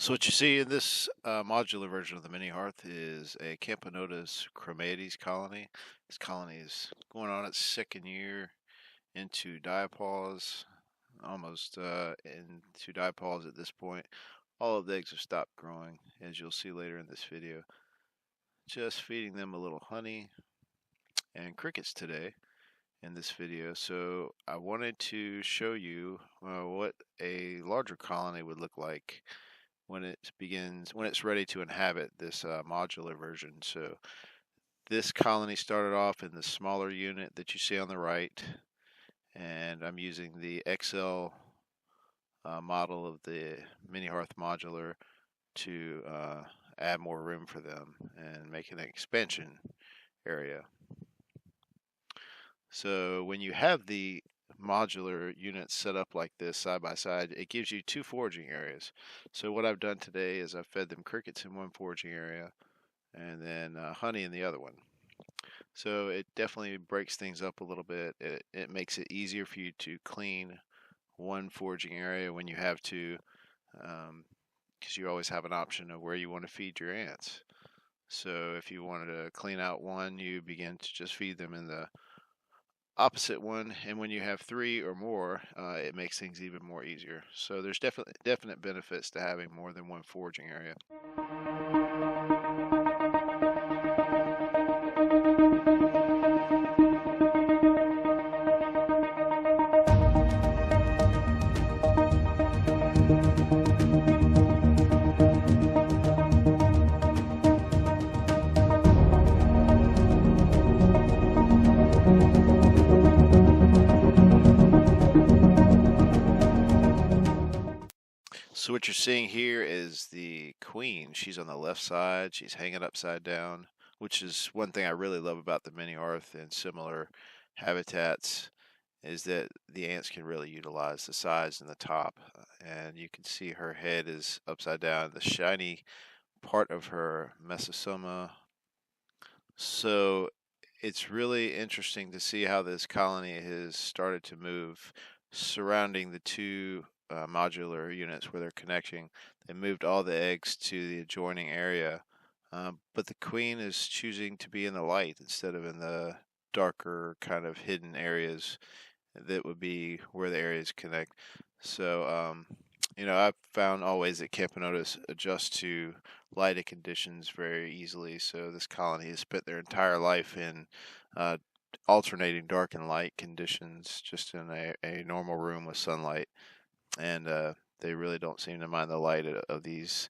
So what you see in this modular version of the Mini Hearth is a Camponotus chromates colony. This colony is going on its second year into diapause, almost into diapause at this point. All of the eggs have stopped growing, as you'll see later in this video. Just feeding them a little honey and crickets today in this video. So I wanted to show you what a larger colony would look like when it's ready to inhabit this modular version. So this colony started off in the smaller unit that you see on the right, and I'm using the XL model of the Mini Hearth Modular to add more room for them and make an expansion area. So when you have the modular units set up like this side by side, it gives you two foraging areas. So what I've done today is I've fed them crickets in one foraging area and then honey in the other one. So it definitely breaks things up a little bit. It makes it easier for you to clean one foraging area when you have to, because you always have an option of where you want to feed your ants. So if you wanted to clean out one, you begin to just feed them in the opposite one, and when you have three or more, it makes things even more easier. So there's definite benefits to having more than one foraging area. So what you're seeing here is the queen. She's on the left side. She's hanging upside down, which is one thing I really love about the Mini Hearth and similar habitats, is that the ants can really utilize the sides and the top. And you can see her head is upside down, the shiny part of her mesosoma. So it's really interesting to see how this colony has started to move surrounding the two modular units where they're connecting. They moved all the eggs to the adjoining area, but the queen is choosing to be in the light instead of in the darker kind of hidden areas that would be where the areas connect. So, I've found always that Camponotus adjust to lighted conditions very easily. So this colony has spent their entire life in uh, alternating dark and light conditions, just in a normal room with sunlight, and they really don't seem to mind the light of these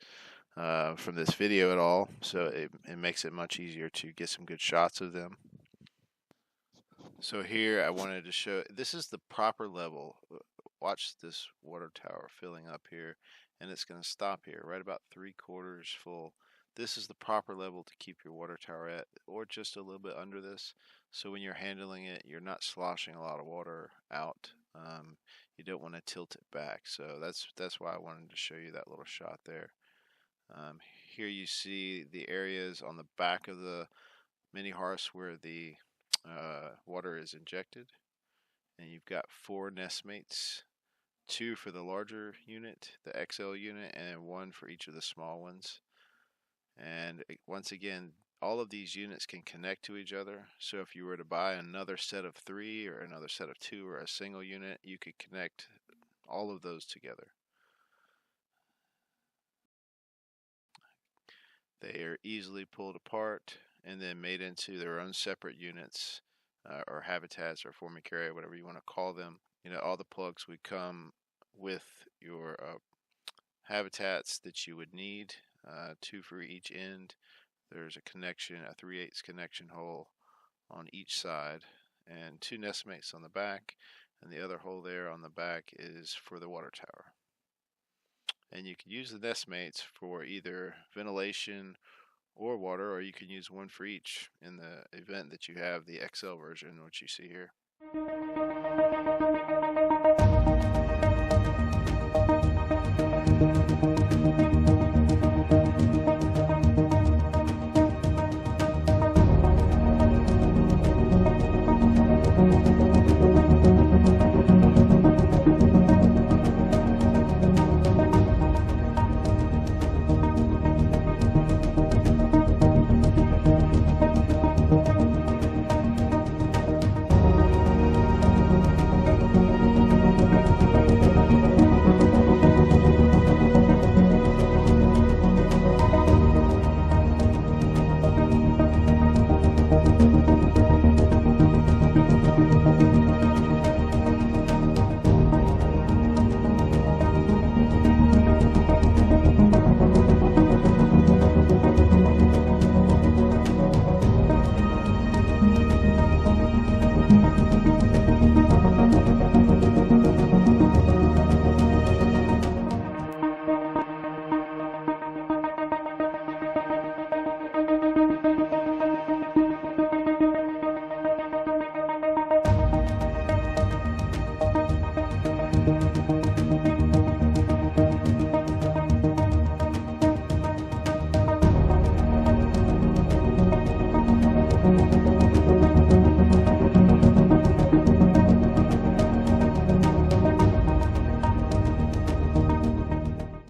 from this video at all. So it makes it much easier to get some good shots of them. So here I wanted to show, this is the proper level. Watch this water tower filling up here, and it's going to stop here, right about 3/4 full. This is the proper level to keep your water tower at, or just a little bit under this. So when you're handling it, you're not sloshing a lot of water out. You don't want to tilt it back. So that's why I wanted to show you that little shot there. Here you see the areas on the back of the mini hearths where the water is injected, and you've got 4 nestmates, 2 for the larger unit, the XL unit, and 1 for each of the small ones. And once again, all of these units can connect to each other. So if you were to buy another set of 3 or another set of 2 or a single unit, you could connect all of those together. They are easily pulled apart and then made into their own separate units or habitats or formicaria, whatever you want to call them. All the plugs would come with your habitats that you would need, 2 for each end. There's a connection, a 3/8 connection hole on each side, and 2 nestmates on the back, and the other hole there on the back is for the water tower. And you can use the nestmates for either ventilation or water, or you can use 1 for each in the event that you have the XL version, which you see here.